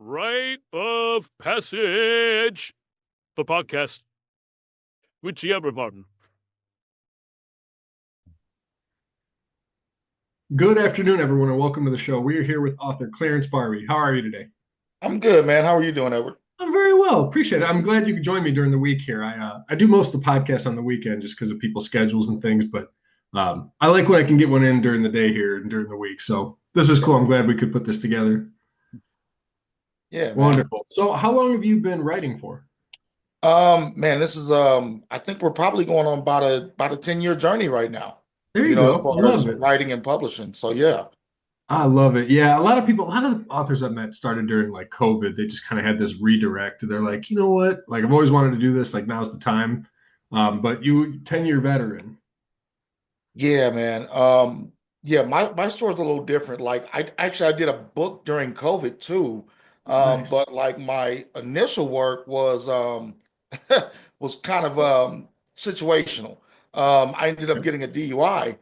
Rite of Passage, the podcast with Giabra Martin. Good afternoon, everyone, and welcome to the show. We are here with author Clarence Barbee. How are you today? I'm good, man. How are you doing, Edward? I'm very well. Appreciate it. I'm glad you could join me during the week here. I do most of the podcast on the weekend just because of people's schedules and things, but I like when I can get one in during the day here and during the week. So this is cool. I'm glad we could put this together. Yeah, man. Wonderful. So how long have you been writing for? Man, this is I think we're probably going on about a 10-year journey right now, There you as go. I far love as it. writing and publishing. So yeah. I love it. Yeah, a lot of people, a lot of the authors I've met started during like COVID. They just kind of had this redirect. They're like, you know what? Like I've always wanted to do this. Like now's the time. But you 10-year veteran. Yeah, man. Yeah, my story's a little different. Like I did a book during COVID too. Nice. But like my initial work was was kind of situational. I ended up getting a DUI.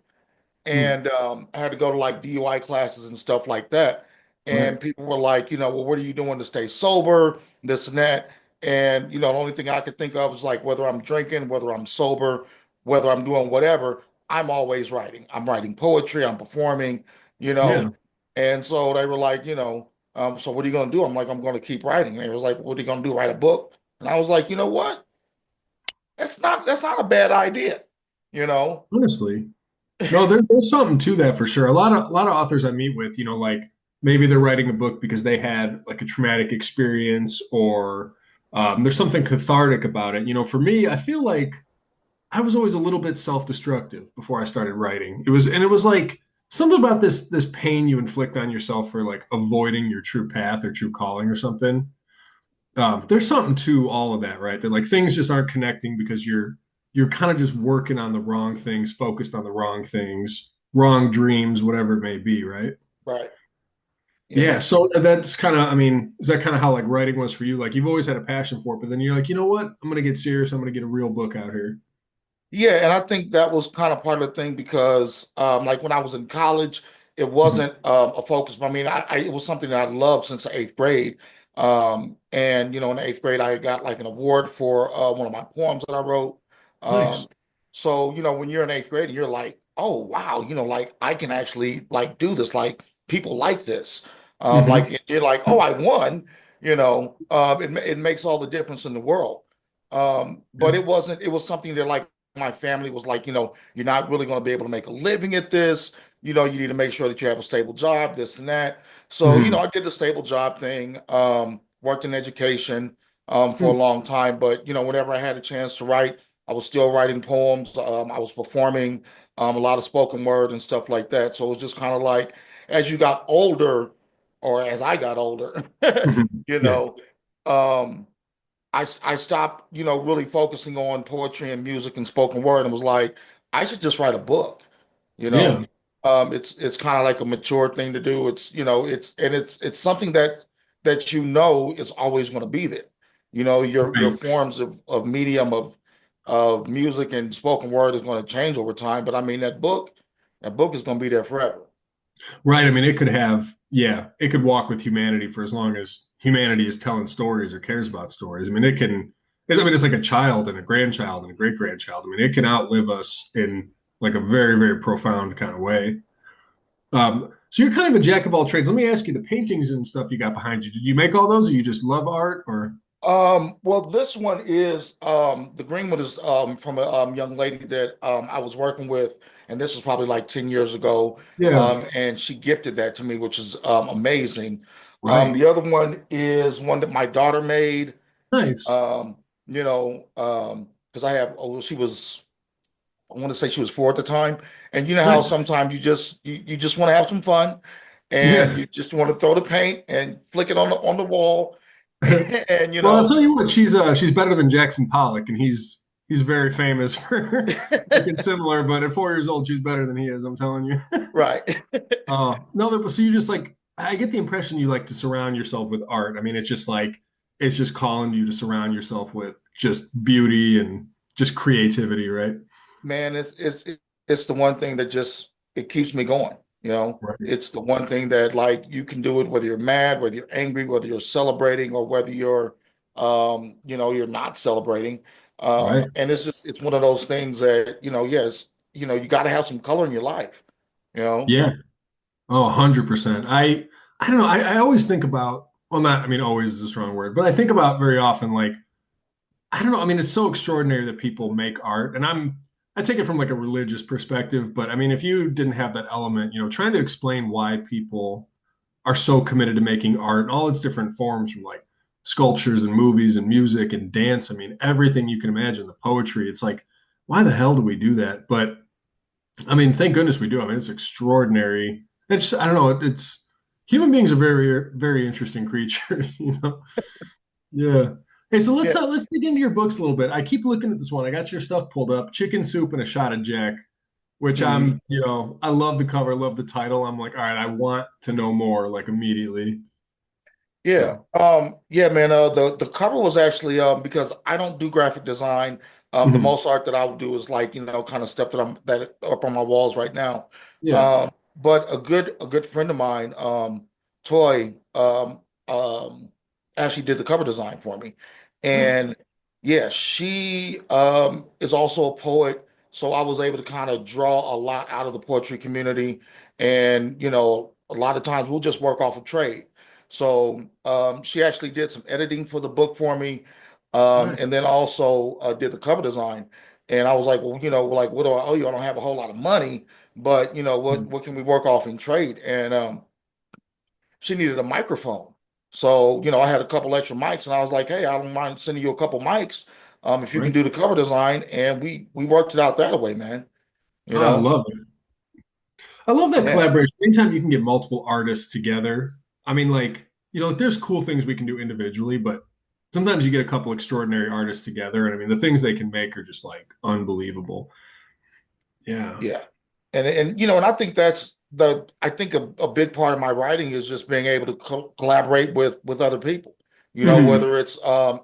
Hmm. And I had to go to like DUI classes and stuff like that. Right. And people were like, well, what are you doing to stay sober? This and that. And the only thing I could think of is like whether I'm drinking, whether I'm sober, whether I'm doing whatever, I'm always writing. I'm writing poetry, I'm performing, you Yeah. know. And so they were like, so what are you going to do? I'm like, I'm going to keep writing. And they was like, what are you going to do? Write a book? And I was like, you know what? That's not a bad idea, you know. Honestly. No, there's something to that for sure. A lot of authors I meet with, like maybe they're writing a book because they had like a traumatic experience or there's something cathartic about it. For me, I feel like I was always a little bit self-destructive before I started writing. It was like something about this pain you inflict on yourself for like avoiding your true path or true calling or something. There's something to all of that, right? That like things just aren't connecting because you're kind of just working on the wrong things, focused on the wrong things, wrong dreams, whatever it may be, right? Right. Yeah, Yeah. so that's kind of, I mean, is that kind of how like writing was for you? Like you've always had a passion for it, but then you're like, you know what? I'm gonna get serious. I'm gonna get a real book out here. Yeah, and I think that was kind of part of the thing because, like when I was in college, it Mhm. wasn't a focus. I mean, it was something that I loved since the eighth grade. And in the eighth grade, I got like an award for one of my poems that I wrote. Nice. Um, so when you're in eighth grade, you're like, oh wow, like I can actually like do this. Like people like this. Hmm. Like you're like, oh, I won. It makes all the difference in the world. Yeah. But it wasn't. It was something that like my family was like, you're not really going to be able to make a living at this. You need to make sure that you have a stable job, this and that. So, Hmm. I did the stable job thing, worked in education for a Hmm. long time. But, whenever I had a chance to write, I was still writing poems. I was performing a lot of spoken word and stuff like that. So it was just kind of like as you got older, or as I got older, Hmm. you Yeah. know, um, I stopped, really focusing on poetry and music and spoken word and was like, I should just write a book, you know. Yeah. It's kind of like a mature thing to do. It's something that is always going to be there. Your Right. forms of medium of music and spoken word is going to change over time. But I mean that book is going to be there forever. Right. I mean, it could have, yeah, it could walk with humanity for as long as humanity is telling stories or cares about stories. I mean, it's like a child and a grandchild and a great grandchild. I mean, it can outlive us in like a very, very profound kind of way. So you're kind of a jack of all trades. Let me ask you, the paintings and stuff you got behind you, did you make all those or you just love art or? Well, this one is the green one is from a young lady that I was working with, and this was probably like 10 years ago. Yeah. And she gifted that to me, which is amazing. Right. The other one is one that my daughter made. Nice. Because she was, I want to say she was 4 at the time, and you know how Nice. sometimes you just want to have some fun, and Yeah. you just want to throw the paint and flick it on the wall, and Well, I'll tell you what, she's better than Jackson Pollock, and he's very famous for looking similar. But at 4 years old, she's better than he is. I'm telling you. Right. No, so you just like I get the impression you like to surround yourself with art. I mean, it's just calling you to surround yourself with just beauty and just creativity, right? Man, it's the one thing that just it keeps me going. You know, Right. it's the one thing that like you can do it whether you're mad, whether you're angry, whether you're celebrating, or whether you're you're not celebrating. Right. And it's one of those things that, yes, you got to have some color in your life, you know. Yeah. Oh, 100%. I don't know. I always think about, well, not, I mean, always is a strong word, but I think about very often, like, I don't know. I mean, it's so extraordinary that people make art, and I take it from like a religious perspective, but I mean, if you didn't have that element, trying to explain why people are so committed to making art in all its different forms, from like sculptures and movies and music and dance. I mean, everything you can imagine, the poetry. It's like, why the hell do we do that? But I mean, thank goodness we do. I mean, it's extraordinary. It's, I don't know, it's human beings are very, very interesting creatures, you know? Yeah. Hey, so Yeah. let's dig into your books a little bit. I keep looking at this one. I got your stuff pulled up, Chicken Soup and a Shot of Jack, which Mhm. I love the cover, love the title. I'm like, all right, I want to know more, like immediately. Yeah. So, Yeah, man, the cover was actually because I don't do graphic design. The mhm. most art that I would do is like, kind of stuff that I'm that up on my walls right now. Yeah. But a good friend of mine, Toy, actually did the cover design for me. Nice. And yeah, she is also a poet, so I was able to kind of draw a lot out of the poetry community. And, a lot of times we'll just work off of trade. So she actually did some editing for the book for me, Nice. and then also did the cover design. And I was like, well, like, what do I owe you? I don't have a whole lot of money, but Mhm. what can we work off in trade? And she needed a microphone, so I had a couple extra mics, and I was like, hey, I don't mind sending you a couple mics, if you can Right. do the cover design, and we worked it out that way, man. You Oh, I know, love it. I love that yeah, collaboration. Anytime you can get multiple artists together, I mean, like, there's cool things we can do individually, but sometimes you get a couple extraordinary artists together, and I mean, the things they can make are just like unbelievable. Yeah. yeah. And I think I think a big part of my writing is just being able to collaborate with other people. Mhm. Whether it's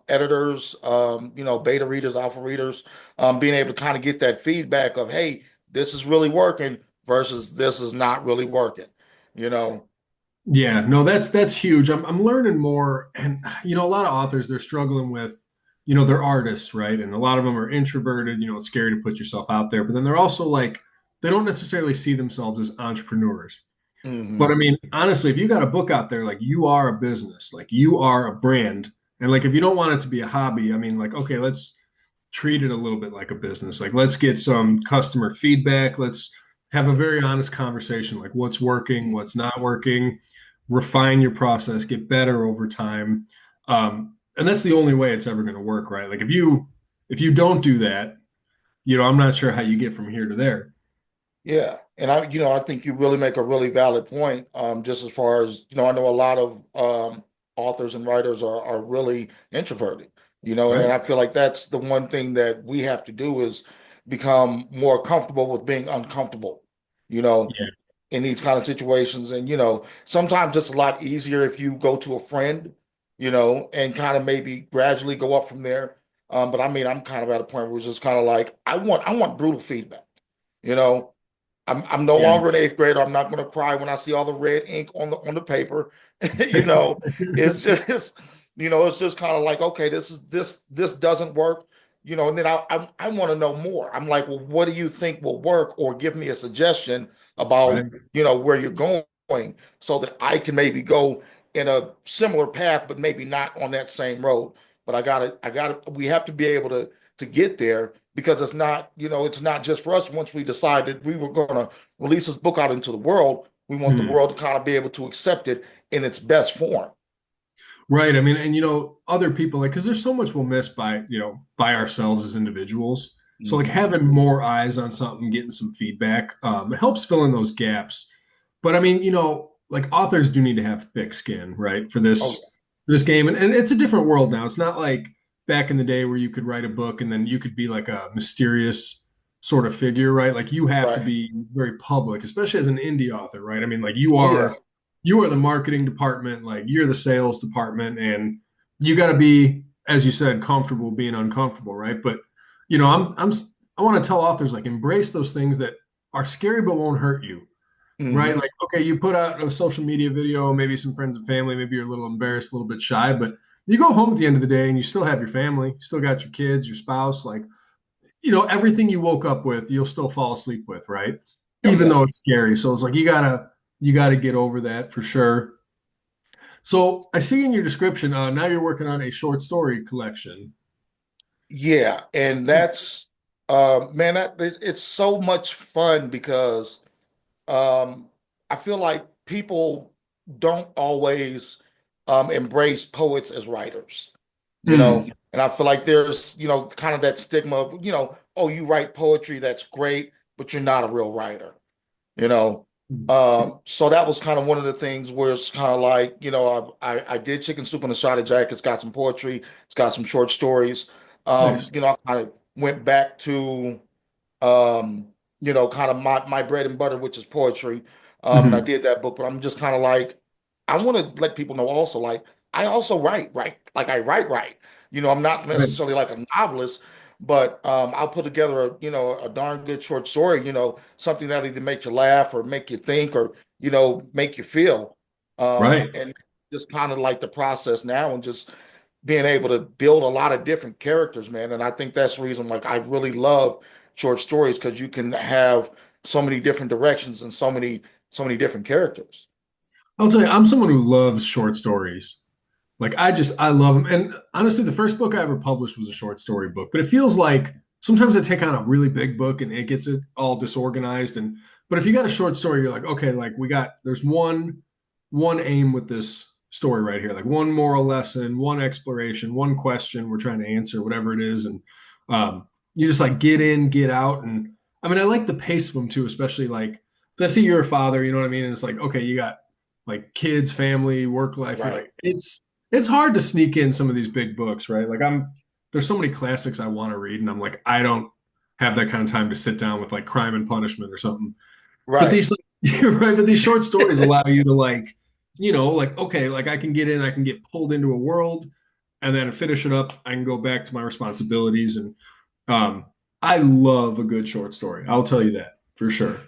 editors, beta readers, alpha readers, being able to kind of get that feedback of, hey, this is really working versus this is not really working. You know. Yeah, no, that's huge. I'm learning more, and a lot of authors they're struggling with, they're artists, right? And a lot of them are introverted. It's scary to put yourself out there, but then they're also like they don't necessarily see themselves as entrepreneurs. But I Hmm. mean, honestly, if you got a book out there, like you are a business, like you are a brand, and like if you don't want it to be a hobby, I mean, like okay, let's treat it a little bit like a business. Like let's get some customer feedback. Let's have a very honest conversation, like what's working, what's not working, refine your process, get better over time. And that's the only way it's ever going to work, right? Like if you don't do that, I'm not sure how you get from here to there. Yeah, and I think you really make a really valid point. Just as far as, I know a lot of authors and writers are really introverted, and Right. I feel like that's the one thing that we have to do is become more comfortable with being uncomfortable, you know, Yeah. in these kind of situations. And, sometimes it's a lot easier if you go to a friend, and kind of maybe gradually go up from there. But I mean, I'm kind of at a point where it's just kind of like, I want brutal feedback, you know. I'm no Yeah. longer an eighth grader. I'm not going to cry when I see all the red ink on the paper. You know, it's just it's just kind of like, okay, this doesn't work. And then I want to know more. I'm like, well, what do you think will work, or give me a suggestion Right. about where you're going, so that I can maybe go in a similar path, but maybe not on that same road. But we have to be able to get there, because it's not just for us. Once we decided we were going to release this book out into the world, we want the Mhm. world to kind of be able to accept it in its best form. Right. I mean, and other people like because there's so much we'll miss by ourselves as individuals. So like Hmm. having more eyes on something, getting some feedback, it helps fill in those gaps. But I mean, like authors do need to have thick skin, right, for Oh this game. And it's a different world now. It's not like back in the day where you could write a book and then you could be like a mysterious sort of figure, right? Like you have to right. be very public, especially as an indie author, right? I mean, like Oh yeah. you are the marketing department, like you're the sales department, and you got to be, as you said, comfortable being uncomfortable, right? But I want to tell authors like embrace those things that are scary but won't hurt you. right? Hmm. Like, okay, you put out a social media video, maybe some friends and family, maybe you're a little embarrassed, a little bit shy, but you go home at the end of the day and you still have your family, you still got your kids, your spouse, like, everything you woke up with, you'll still fall asleep with, right? Oh Even yeah. though it's scary. So it's like you gotta get over that for sure. So I see in your description, now you're working on a short story collection. Yeah, and that's man, it's so much fun because um I feel like people don't always embrace poets as writers, Hmm. and I feel like there's, kind of that stigma of, oh, you write poetry, that's great, but you're not a real writer. you know. So that was kind of one of the things where it's kind of like, I did Chicken Soup and a Shot of Jack. It's got some poetry, it's got some short stories. Nice. I kind of went back to um, kind of my bread and butter, which is poetry. And I Hmm. did that book, but I'm just kind of like, I want to let people know also, like, I also write, like I write. I'm not Right. necessarily like a novelist, but I'll put together a darn good short story, something that either make you laugh or make you think or, make you feel. Right. And just kind of like the process now and just being able to build a lot of different characters, man. And I think that's the reason, like, I really love short stories because you can have so many different directions and so many different characters. I'll tell you, I'm someone who loves short stories. Like I love them. And honestly, the first book I ever published was a short story book, but it feels like sometimes I take on a really big book and it gets it all disorganized. But if you got a short story, you're like, okay, like there's one aim with this story right here, like one moral lesson, one exploration, one question we're trying to answer, whatever it is. And you just like get in, get out. And I mean, I like the pace of them too, especially like, 'cause I see you're a father, you know what I mean? And it's like, okay, you got like kids, family, work life. You're Right. like, it's hard to sneak in some of these big books, right? Like there's so many classics I want to read, and I'm like, I don't have that kind of time to sit down with like Crime and Punishment or something. But Right. these, like, you're right, but these short stories allow you to like, like okay, like I can get in, I can get pulled into a world, and then finish it up. I can go back to my responsibilities, and um, I love a good short story. I'll tell you that for sure.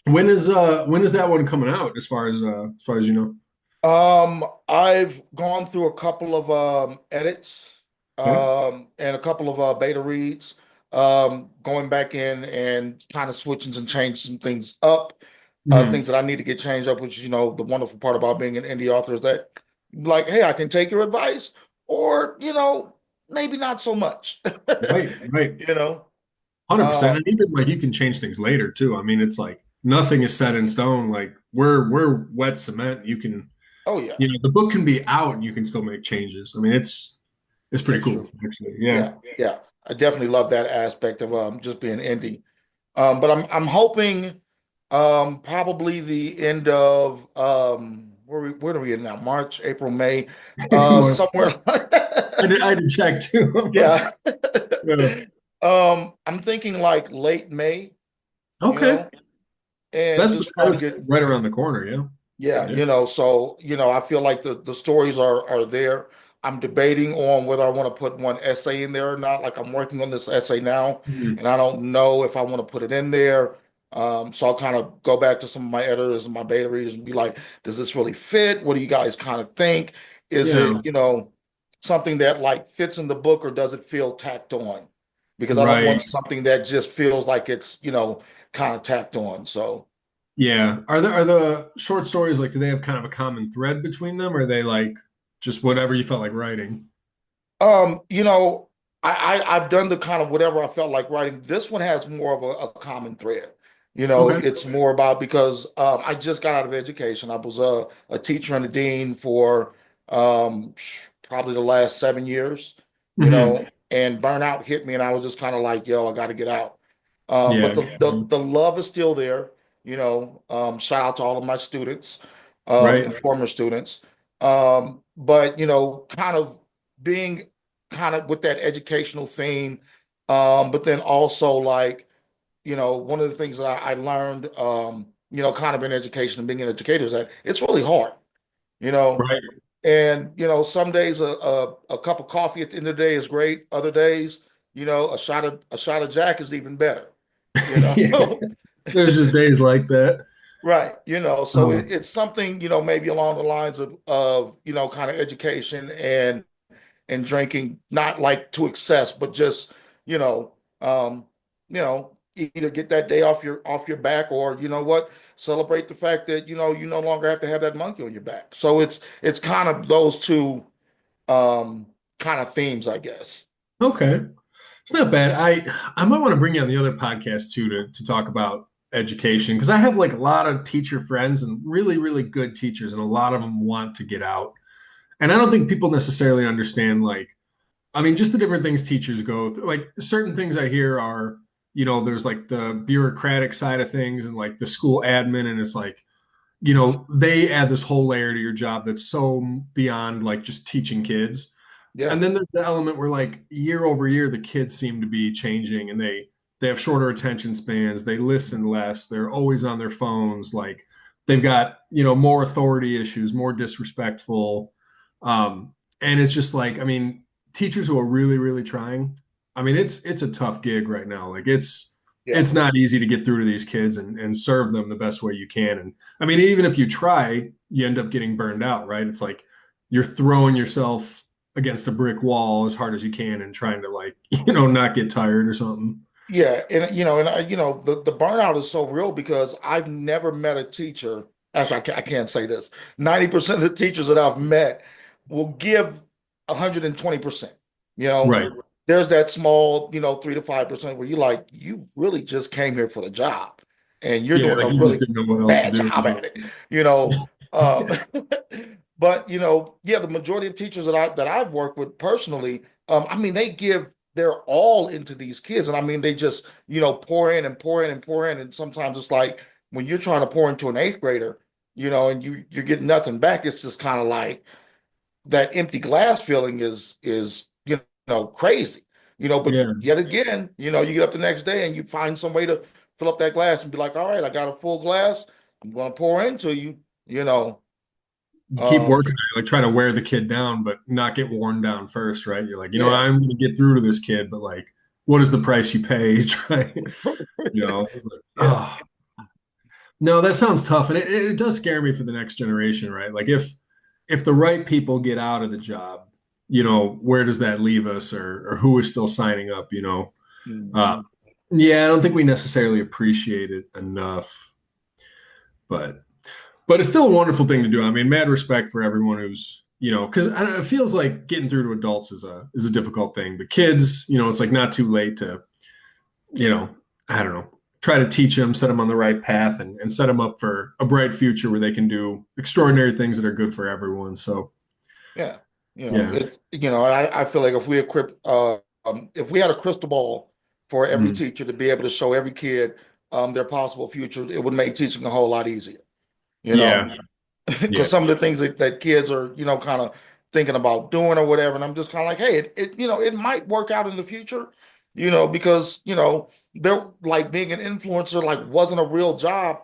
When is that one coming out? As far as you know? I've gone through a couple of edits Okay. and a couple of beta reads, going back in and kind of switching and changing some things up, things Mhm. that I need to get changed up, which, the wonderful part about being an indie author is that, like, hey, I can take your advice, or, maybe not so much. Right, right. You know? 100%. Um, And even like you can change things later too. I mean, it's like nothing is set in stone. Like we're wet cement. You can, oh yeah, the book can be out and you can still make changes. I mean, it's pretty that's cool, true. actually. Yeah. Yeah, yeah. I definitely love that aspect of just being indie. But I'm hoping probably the end of where are we in now? March, April, May, More- somewhere. I did check too. I'm like, Yeah. yeah. I'm thinking like late May, you Okay. know, and That's just trying to that's get. right around the corner. Yeah. Yeah, Yeah. so I feel like the stories are there. I'm debating on whether I want to put one essay in there or not. Like, I'm working on this essay now, Mhm. and I don't know if I want to put it in there. So I'll kind of go back to some of my editors and my beta readers and be like, does this really fit? What do you guys kind of think? Is it, Yeah. something that like fits in the book, or does it feel tacked on? Because I don't want Right. something that just feels like it's, kind of tacked on. So. Yeah. Are the short stories like, do they have kind of a common thread between them? Or are they like just whatever you felt like writing? Um, you know, I've done the kind of whatever I felt like writing. This one has more of a common thread. Okay. It's more about because I just got out of education. I was a teacher and a dean for probably the last 7 years, Hmm. and burnout hit me, and I was just kind of like, yo, I got to get out. But Yeah. the love is still there. Shout out to all of my students Right. and former students. But kind of being kind of with that educational theme, but then also like, one of the things that I learned, kind of in education and being an educator is that it's really hard, you know, Right. and some days a cup of coffee at the end of the day is great. Other days, a shot of Jack is even better, you Yeah. know. There's just days like that. Right. So Oh, it's something, maybe along the lines of, kind of education and drinking, not like to excess, but just, you know, um, either get that day off your back, or you know what, celebrate the fact that, you no longer have to have that monkey on your back. So it's kind of those two um kind of themes, I guess. okay. It's not bad. I might want to bring you on the other podcast too to talk about education because I have like a lot of teacher friends and really, really good teachers, and a lot of them want to get out. And I don't think people necessarily understand like I mean, just the different things teachers go through. Like certain things I hear are, there's like the bureaucratic side of things and like the school admin, and it's like, Mhm. they add this whole layer to your job that's so beyond like just teaching kids. Yeah. And then there's the element where like year over year the kids seem to be changing and they have shorter attention spans, they listen less, they're always on their phones, like they've got, more authority issues, more disrespectful. And it's just like, I mean, teachers who are really, really trying, I mean, it's a tough gig right now. Like Yeah. it's not easy to get through to these kids and serve them the best way you can. And I mean, even if you try, you end up getting burned out, right? It's like you're throwing yourself against a brick wall as hard as you can and trying to like, not get tired or something. Yeah, the burnout is so real because I've never met a teacher. Actually, I can't say this. 90% of the teachers that I've met will give 120%. You know, Right. there's that small, 3 to 5% where you're like, you really just came here for the job, and you're Yeah, doing like a you just really didn't know what else to bad do. job at it. You know, um, but yeah, the majority of teachers that I've worked with personally, I mean, they give their all into these kids. And I mean, they just, pour in and pour in and pour in. And sometimes it's like when you're trying to pour into an eighth grader, and you're getting nothing back, it's just kind of like that empty glass feeling is, crazy. But Yeah. yet again, you get up the next day and you find some way to fill up that glass and be like, all right, I got a full glass. I'm going to pour into you, you know. You keep Um, working on it, like try to wear the kid down, but not get worn down first, right? You're like, yeah, I'm gonna get through to this kid, but like, what is the price you pay? Try, it's like, yeah, oh no, that sounds tough. And it does scare me for the next generation, right? Like if the right people get out of the job, where does that leave us or who is still signing up, Uh, Mhm. yeah, I don't think we necessarily appreciate it enough, but it's still a wonderful thing to do. I mean, mad respect for everyone who's because it feels like getting through to adults is a difficult thing, but kids, it's like not too late to you know I don't know, try to teach them, set them on the right path, and set them up for a bright future where they can do extraordinary things that are good for everyone. So Yeah, yeah. it's I feel like if we had a crystal ball for every Mm. teacher to be able to show every kid their possible future, it would make teaching a whole lot easier. You Yeah. know, Yeah. because some of the things that kids are kind of thinking about doing or whatever, and I'm just kind of like, hey, it might work out in the future, because they're like being an influencer like wasn't a real job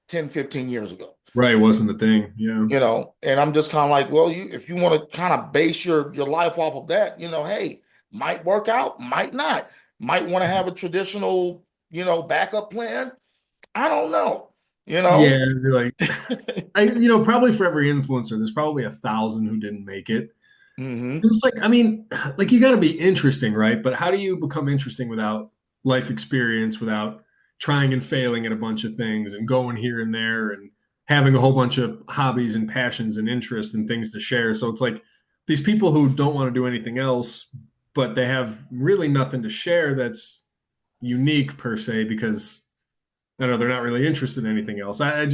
10, 15 years ago. Right, wasn't the thing. Yeah. And I'm just kind of like, well, if you want to kind of base your life off of that, hey, might work out, might not, might want to have a traditional, backup plan. I don't know, you Yeah, know. you're like probably for every influencer, there's probably 1,000 who didn't make it. Hmm. It's like, I mean, like you got to be interesting, right? But how do you become interesting without life experience, without trying and failing at a bunch of things and going here and there and having a whole bunch of hobbies and passions and interests and things to share? So it's like these people who don't want to do anything else, but they have really nothing to share that's unique per se because I don't know, they're not really interested in anything else. I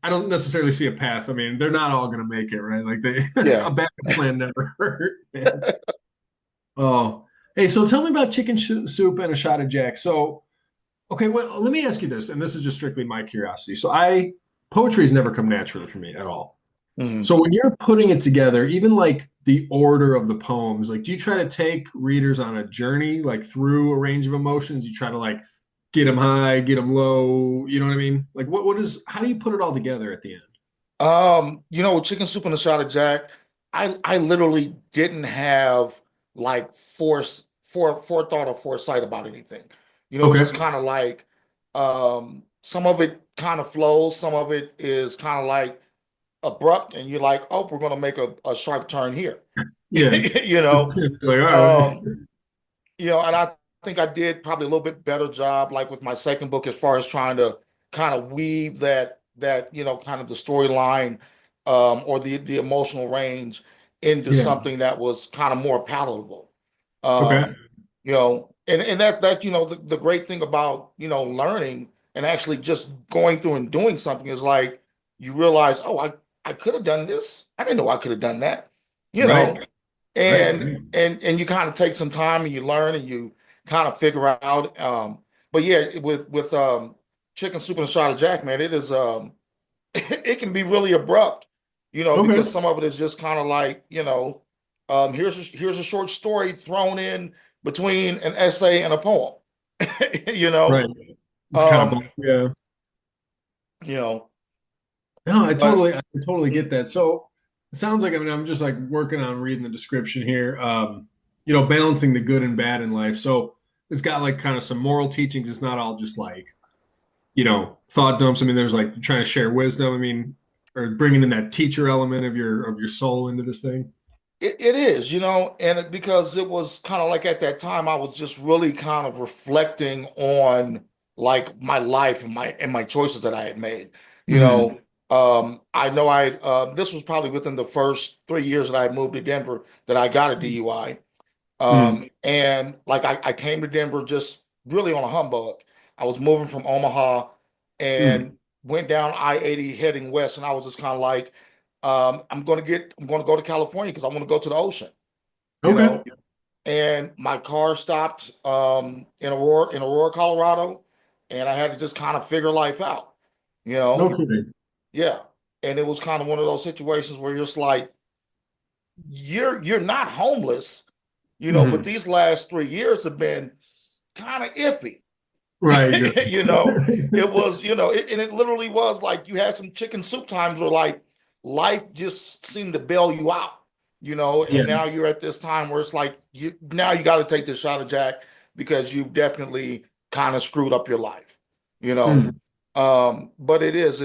don't necessarily see a path. I mean, they're not all going to make it, right? Like a Yeah. backup plan never hurt, man. Oh, hey, so tell me about chicken soup and a shot of Jack. So, okay, well, let me ask you this, and this is just strictly my curiosity. Poetry has never come naturally for me at all. Mhm. So when you're putting it together, even like the order of the poems, like do you try to take readers on a journey, like through a range of emotions? You try to like get them high, get them low. You know what I mean? Like how do you put it all together at the end? Chicken soup and a shot of Jack, I literally didn't have like forethought or foresight about anything. It was Okay. just kind of like some of it kind of flows. Some of it is kind of like abrupt, and you're like, oh, we're going to make a sharp turn here. Yeah. You know, Like, all right. um, and I think I did probably a little bit better job, like with my second book, as far as trying to kind of weave that kind of the storyline, or the emotional range into Yeah. something that was kind of more palatable. Okay. Um, and that the great thing about learning and actually just going through and doing something is like you realize, oh, I could have done this. I didn't know I could have done that. You Right. know, Right. and you kind of take some time and you learn and you kind of figure out. But yeah, with chicken soup and a shot of Jack, man, it is it can be really abrupt, Okay. because some of it is just kind of like, here's a short story thrown in between an essay and a poem, you Right. know, It's kind of, um, yeah. you know, No, but I totally get that. So it sounds like, I mean, I'm just like working on reading the description here. Balancing the good and bad in life. So it's got like kind of some moral teachings. It's not all just like, thought dumps. I mean, there's like trying to share wisdom. I mean, or bringing in that teacher element of your soul into this thing. it is, because it was kind of like at that time I was just really kind of reflecting on like my life and my choices that I had made. You Mm, know, I know this was probably within the first 3 years that I moved to Denver that I got a DUI. mm, And like I came to Denver just really on a humbug. I was moving from Omaha mm. and went down I-80 heading west, and I was just kind of like, I'm gonna go to California because I want to go to the ocean, you Okay. know. And my car stopped in Aurora, Colorado, and I had to just kind of figure life out, you No know. kidding. Yeah. And it was kind of one of those situations where you're just like, you're not homeless, but Mhm. these last 3 years have been kind of iffy. Right. You're- You know, it was, and it literally was like you had some chicken soup times where like life just seemed to bail you out, and Yeah. now you're at this time where it's like you got to take this shot of Jack because you've definitely kind of screwed up your life, you know. Mm, But it's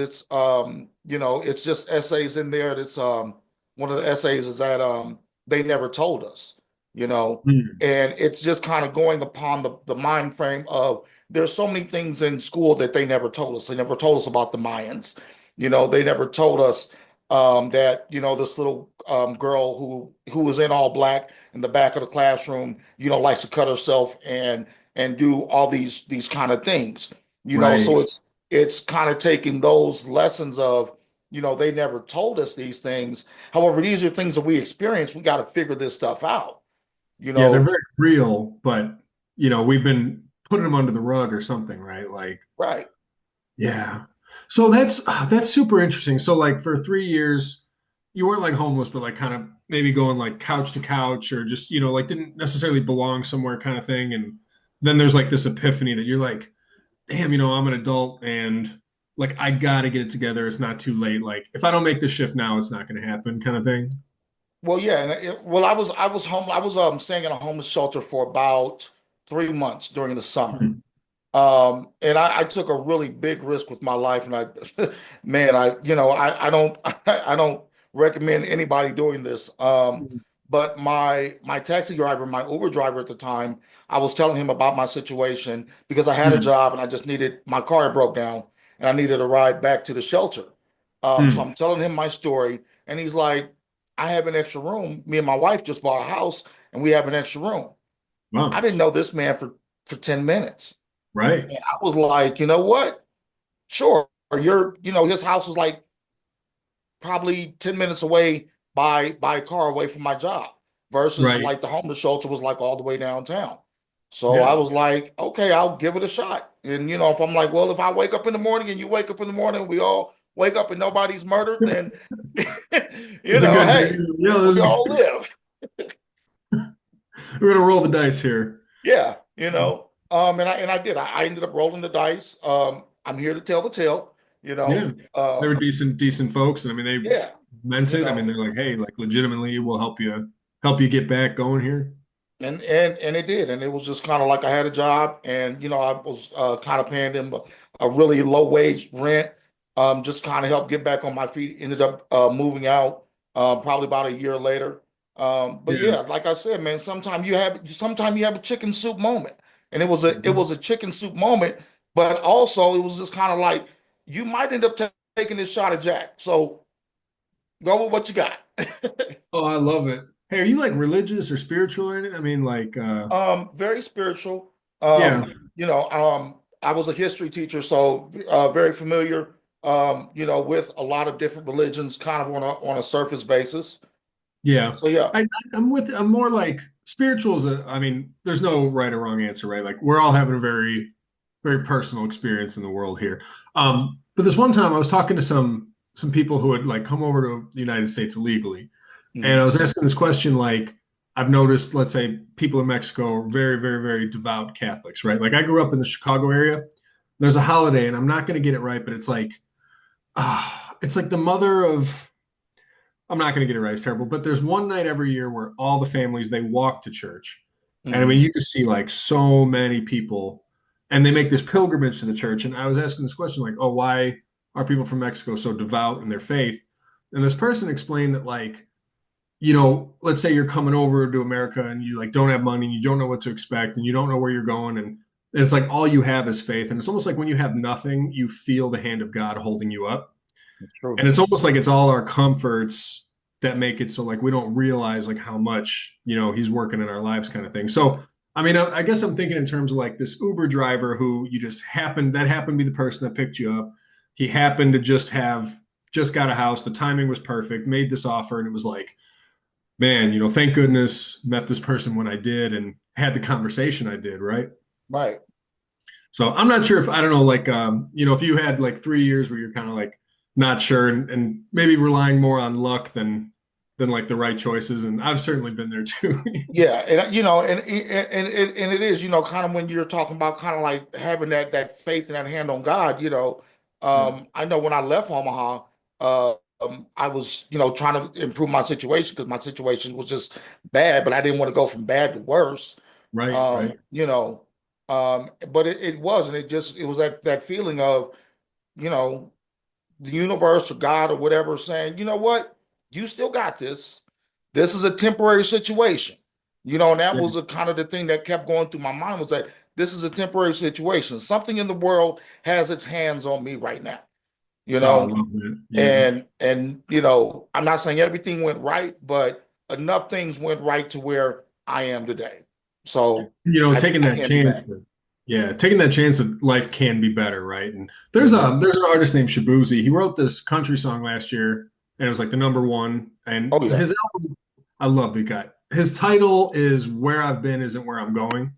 just essays in there. That's one of the essays is that they never told us, you know, mm. and it's just kind of going upon the mind frame of there's so many things in school that they never told us. They never told us about the Mayans. They never told us that this little girl who was in all black in the back of the classroom, likes to cut herself and do all these kind of things. Right. So it's kind of taking those lessons of they never told us these things. However, these are things that we experience. We got to figure this stuff out. You Yeah, they're know, very real, but we've been putting them under the rug or something, right? Like, right. yeah. So that's super interesting. So like for 3 years, you weren't like homeless, but like kind of maybe going like couch to couch or just, like didn't necessarily belong somewhere kind of thing. And then there's like this epiphany that you're like, damn, I'm an adult and like I gotta get it together. It's not too late. Like if I don't make this shift now, it's not gonna happen kind of thing. Well, yeah, and well, I was home. I was staying in a homeless shelter for about 3 months during the summer. Hmm. And I took a really big risk with my life, and man, I don't, I don't recommend anybody doing this. But my taxi driver, my Uber driver at the time, I was telling him about my situation because I had a Hmm. job and I just needed my car broke down and I needed a ride back to the shelter. So Hmm. I'm telling him my story, and he's like, "I have an extra room. Me and my wife just bought a house, and we have an extra room." I Wow. didn't know this man for 10 minutes. Right. And I was like, you know what? Sure. His house was like probably 10 minutes away by car away from my job versus Right. like the homeless shelter was like all the way downtown. So I Yeah. was like, okay, I'll give it a shot. And if I'm like, well, if I wake up in the morning and you wake up in the morning, we all wake up and nobody's murdered, then It's a good hey, thing. Yeah, this we is all good. live. We're gonna roll the dice here. Yeah, and I did. I ended up rolling the dice. I'm here to tell the tale, you Yeah. know. They were decent folks. And I mean they Yeah, meant you it. I know. mean, they're like, hey, like legitimately we'll help you get back going here. And it did, and it was just kind of like I had a job, and I was kind of paying them a really low wage rent, just kind of helped get back on my feet. Ended up moving out probably about a year later. But Yeah. yeah, like I said, man, sometimes you have a chicken soup moment, and it was a chicken soup moment, but also it was just kind of like you might end up taking this shot at Jack, so go with what you got. Oh, I love it. Hey, are you like religious or spiritual or anything? I mean, like, Very spiritual. yeah, I was a history teacher, so very familiar, with a lot of different religions, kind of on a surface basis. yeah. So yeah, I'm more like spiritual is I mean, there's no right or wrong answer, right? Like we're all having a very, very personal experience in the world here. But this one time I was talking to some people who had like come over to the United States illegally. And I mhm, was asking this question, like, I've noticed, let's say, people in Mexico are very, very, very devout Catholics, right? Like, I grew up in the Chicago area. There's a holiday, and I'm not going to get it right, but it's like the mother of. I'm not going to get it right. It's terrible, but there's one night every year where all the families they walk to church, and I mean, mhm. you just see like so many people, and they make this pilgrimage to the church. And I was asking this question, like, oh, why are people from Mexico so devout in their faith? And this person explained that, like, let's say you're coming over to America and you like don't have money and you don't know what to expect and you don't know where you're going and it's like all you have is faith and it's almost like when you have nothing, you feel the hand of God holding you up. True. And it's almost like it's all our comforts that make it so like we don't realize like how much, he's working in our lives kind of thing. So, I mean, I guess I'm thinking in terms of like this Uber driver who that happened to be the person that picked you up. He happened to just got a house. The timing was perfect, made this offer, and it was like, man, thank goodness met this person when I did and had the conversation I did, right? Right. So I'm not sure if I don't know, like if you had like 3 years where you're kind of like not sure and maybe relying more on luck than like the right choices, and I've certainly been there too. Yeah, and and it is, kind of when you're talking about kind of like having that faith and that hand on God, Yeah. I know when I left Omaha, I was, trying to improve my situation because my situation was just bad, but I didn't want to go from bad to worse. Right, Um, right. you know, but it wasn't. It was that feeling of, you know, the universe or God or whatever saying, you know what, you still got this. This is a temporary situation. And that Yeah. was a kind of the thing that kept going through my mind was that this is a temporary situation. Something in the world has its hands on me right now, you Oh, I know, love that. Yeah. and I'm not saying everything went right, but enough things went right to where I am today. So Taking I that hand it chance back. that yeah, taking that chance that life can be better, right? And there's Hmm. a there's an artist named Shabuzi. He wrote this country song last year, and it was like the number one. And Oh yeah. his album, I love the guy. His title is "Where I've Been Isn't Where I'm Going,"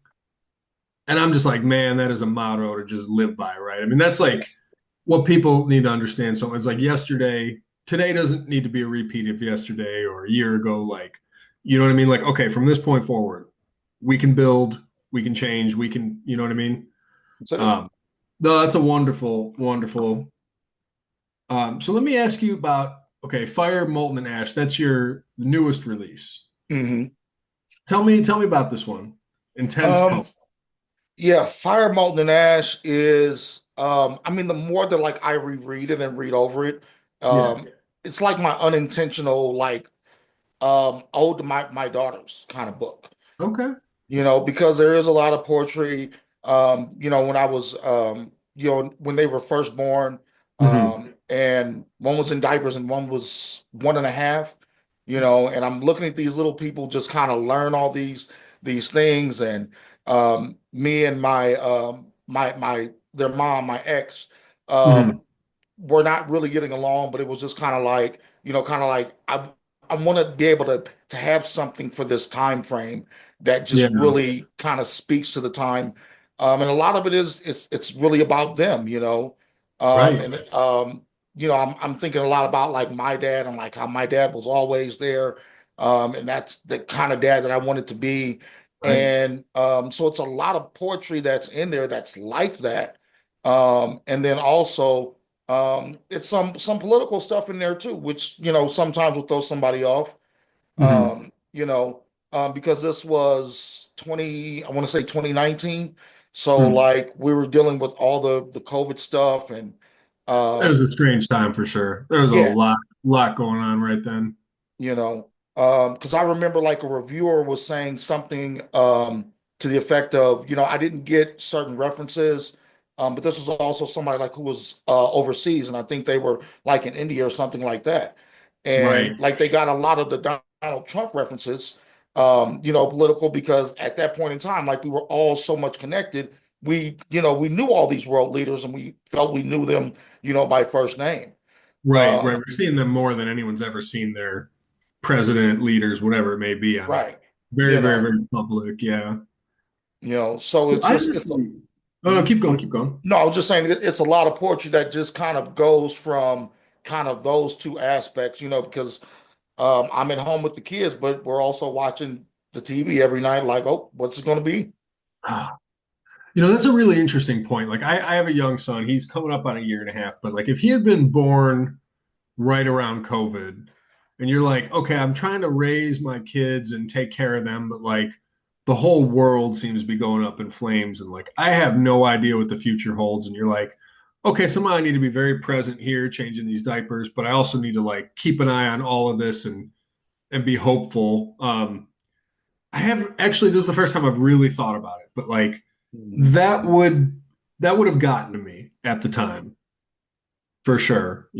and I'm just like, man, that is a motto to just live by, right? I mean, that's like what people need to understand. So it's like yesterday, today doesn't need to be a repeat of yesterday or a year ago. Like, you know what I mean? Like, okay, from this point forward, we can build, we can change, we can, you know what I mean? That's it. Um, no, that's a wonderful, wonderful. So let me ask you about, okay, Fire, Molten, and Ash. That's your newest release. Hmm. Tell me about this one. Intense Um, Poem. Yeah, Fire Molten Ash is I mean the more that like I reread it and read over it, Yeah. um it's like my unintentional like ode to my daughters kind of book, Okay. because there is a lot of poetry. When I was, when they were first born, Hmm. and one was in diapers and one was 1.5, and I'm looking at these little people just kind of learn all these things, and me and my their mom, my ex, Hmm. um, we're not really getting along, but it was just kind of like I want to be able to have something for this time frame that just Yeah. really kind of speaks to the time. And a lot of it is it's really about them, Right. and I'm thinking a lot about like my dad and like how my dad was always there, and that's the kind of dad that I wanted to be. Right. And so it's a lot of poetry that's in there that's like that. And then also it's some political stuff in there too, which sometimes will throw somebody off. Hmm. You know. because this was 20, I want to say 2019. So Hmm. like we were dealing with all the COVID stuff and It was um a strange time for sure. There was a yeah, lot going on right then. you know, because I remember like a reviewer was saying something to the effect of, I didn't get certain references, but this was also somebody like who was overseas, and I think they were like in India or something like that, Right, and like they got a lot of the Donald Trump references, political because at that point in time, like we were all so much connected, we knew all these world leaders and we felt we knew them, by first name. right. Um, We're seeing them more than anyone's ever seen their president, leaders, whatever it may be, on a right. very, You very, know, very public. Yeah. so Well, it's I just it's honestly, oh no, mhm. keep going, keep going. No, I was just saying it's a lot of poetry that just kind of goes from kind of those two aspects, because I'm at home with the kids, but we're also watching the TV every night, like, oh, what's it going to be? That's a really interesting point. Like, I have a young son. He's coming up on a year and a half, but like, if he had been born right around COVID, and you're like, okay, I'm trying to raise my kids and take care of them, but like, the whole world seems to be going up in flames, and like, I have no idea what the future holds. And you're like, okay, somehow I need to be very present here, changing these diapers, but I also need to like keep an eye on all of this and be hopeful. I have actually, this is the first time I've really thought about it, but like Mhm. that would that would have gotten to me at the time for sure.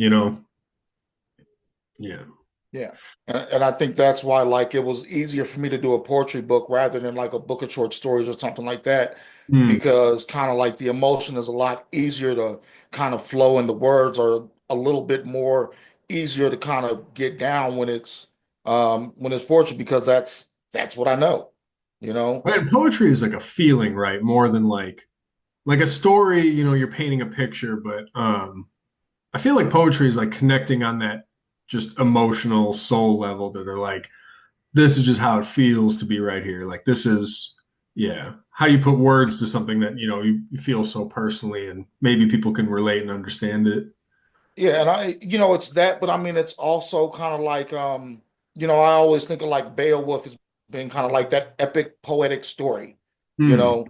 Yeah. Yeah. And I think that's why like it was easier for me to do a poetry book rather than like a book of short stories or something like that, Hmm. because kind of like the emotion is a lot easier to kind of flow and the words are a little bit more easier to kind of get down when it's poetry because that's what I know, you know? And poetry is like a feeling, right? More than like a story, you're painting a picture, but I feel like poetry is like connecting on that just emotional soul level that are like, this is just how it feels to be right here. Like this is, yeah, how you put words to something that, you feel so personally and maybe people can relate and understand it. Yeah, and it's that, but I mean, it's also kind of like, I always think of like Beowulf as being kind of like that epic poetic story, you Hmm. know,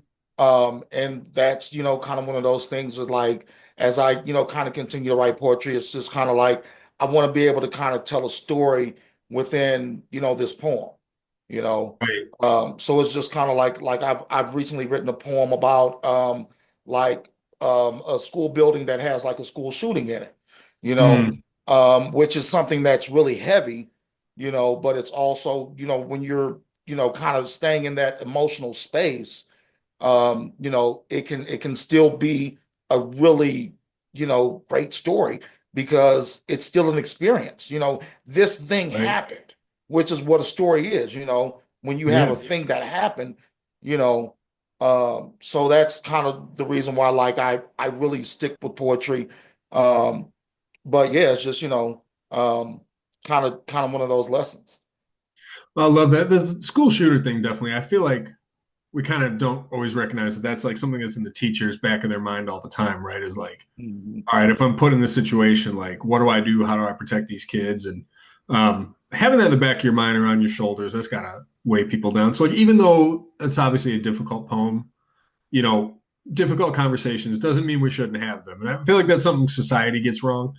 and that's, kind of one of those things that like, as I, kind of continue to write poetry, it's just kind of like, I want to be able to kind of tell a story within, this poem, you know, Right. so it's just kind of like I've recently written a poem about, like, a school building that has like a school shooting in it you know, Hmm. which is something that's really heavy, but it's also, when you're, kind of staying in that emotional space, it can still be a really, great story because it's still an experience. This thing Right. happened, which is what a story is, when you have Yeah. a thing that happened, you know. So that's kind of the reason why, like, I really stick with poetry. Um, but yeah, it's just, kind of one of those lessons. I love that. The school shooter thing, definitely. I feel like we kind of don't always recognize that that's like something that's in the teacher's back of their mind all the time, right? Is like, Mhm. all right, if I'm put in this situation, like, what do I do? How do I protect these kids? And having that in the back of your mind or on your shoulders, that's gotta weigh people down. So, like, even though it's obviously a difficult poem, you know, difficult conversations doesn't mean we shouldn't have them. And I feel like that's something society gets wrong.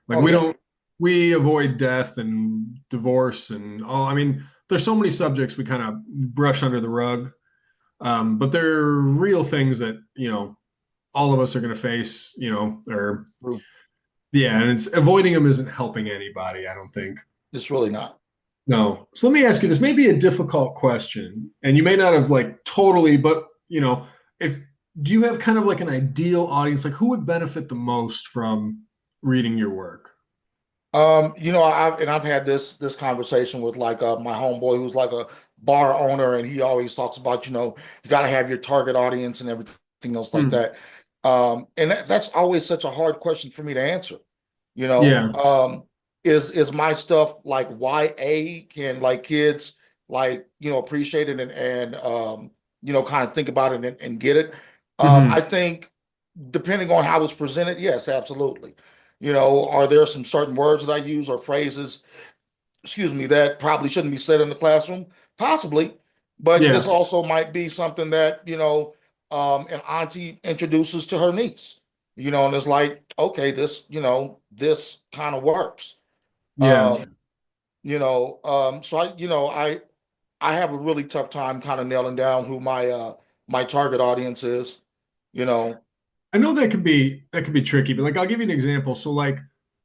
Like, Oh we yeah. don't, we avoid death and divorce and all. I mean, there's so many subjects we kind of brush under the rug, but they're real things that, all of us are going to face, or True. yeah, and it's avoiding them isn't helping anybody, I don't think. It's really not. No. So let me ask you this, may be a difficult question, and you may not have like totally, but if do you have kind of like an ideal audience? Like who would benefit the most from reading your work? I've had this conversation with like my homeboy who's like a bar owner, and he always talks about, you got to have your target audience and everything else like Hmm. that. And that's always such a hard question for me to answer. You know, Yeah. is my stuff like YA? Can like kids like appreciate it and kind of think about it and get it? I Hmm. think depending on how it's presented, yes, absolutely. Are there some certain words that I use or phrases excuse me, that probably shouldn't be said in the classroom, possibly, but Yeah. this also might be something that, an auntie introduces to her niece, and it's like, okay, this, this kind of works. Yeah. Um, so I have a really tough time kind of nailing down who my target audience is, you know. I know that could be tricky, but like I'll give you an example. So like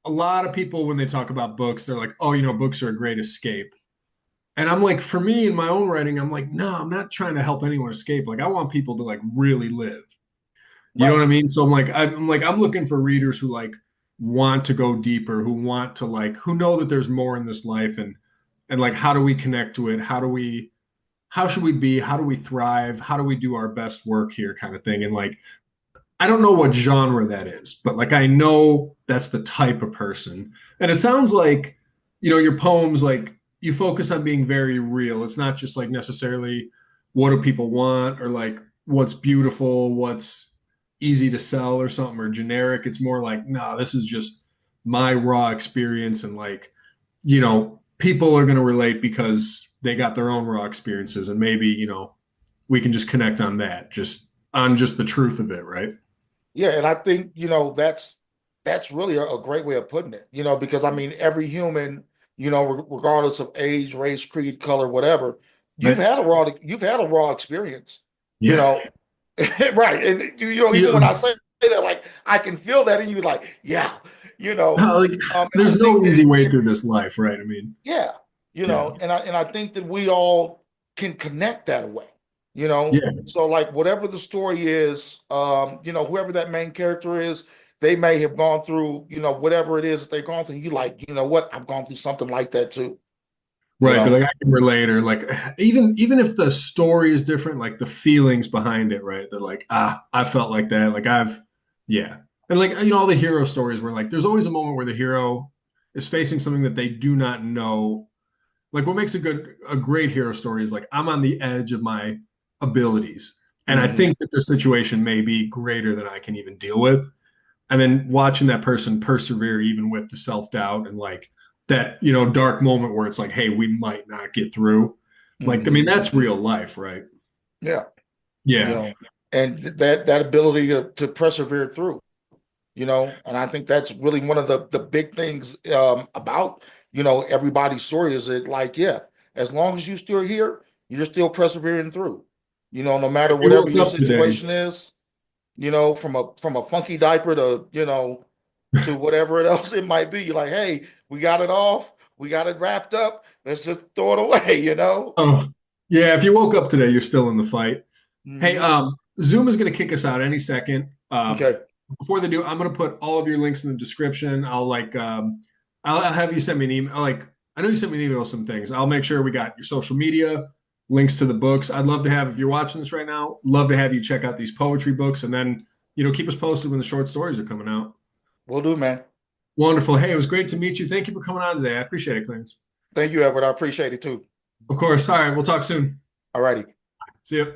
a lot of people when they talk about books, they're like, "Oh, books are a great escape." And I'm like, for me in my own writing, I'm like, no, I'm not trying to help anyone escape. Like I want people to like really live. You know Right. what I mean? So I'm looking for readers who like want to go deeper, who want to like who know that there's more in this life and like how do we connect to it? How should we be? How do we thrive? How do we do our best work here kind of thing? And like I don't know what genre that is, but like I know that's the type of person. And it sounds like, your poems like you focus on being very real. It's not just like necessarily what do people want or like what's beautiful, what's easy to sell or something or generic. It's more like, nah, this is just my raw experience and like, people are going to relate because they got their own raw experiences and maybe, we can just connect on that, just on just the truth of it, right? Yeah, and I think, that's really a great way of putting it, because I mean every human, regardless of age, race, creed, color, whatever, Right. you've had a raw experience, you Yeah. know. Right. And even Yeah. when I say that, like I can feel that in you, like, yeah, you know. Like, And I there's no think that easy way if through this life, right? I mean, yeah, yeah. and I think that we all can connect that way, Yeah. So like whatever the story is, whoever that main character is, they may have gone through, whatever it is that they've gone through. You like, you know what? I've gone through something like that too, you Right. But know. like I can relate or like even if the story is different, like the feelings behind it, right? They're like, I felt like that. Like yeah. And like, all the hero stories where like there's always a moment where the hero is facing something that they do not know. Like what makes a great hero story is like I'm on the edge of my abilities. And I Hmm. think that the situation may be greater than I can even deal with. And then watching that person persevere even with the self-doubt and like that dark moment where it's like, hey, we might not get through, like I mean Hmm. that's real life, right? Yeah, you Yeah. know, and that ability to persevere through. And I think that's really one of the big things about, everybody's story is that like, yeah, as long as you're still here, you're still persevering through, no matter If you whatever woke your up today, situation is, from a funky diaper to, to whatever it else it might be, you're like, hey, we got it off, we got it wrapped up, let's just throw it away, oh yeah, if you woke up today, you're still in the fight. Hey, Hmm. Zoom is going to kick us out any second. Okay. Before they do, I'm going to put all of your links in the description. I'll have you send me an email. Like, I know you sent me an email with some things. I'll make sure we got your social media, links to the books. I'd love to have, if you're watching this right now, love to have you check out these poetry books and then, keep us posted when the short stories are coming out. Will do, man. Wonderful. Hey, it was great to meet you. Thank you for coming on today. I appreciate it, Clarence. Thank you, Edward. I appreciate it too. Of course. All right. We'll talk soon. All righty. See you.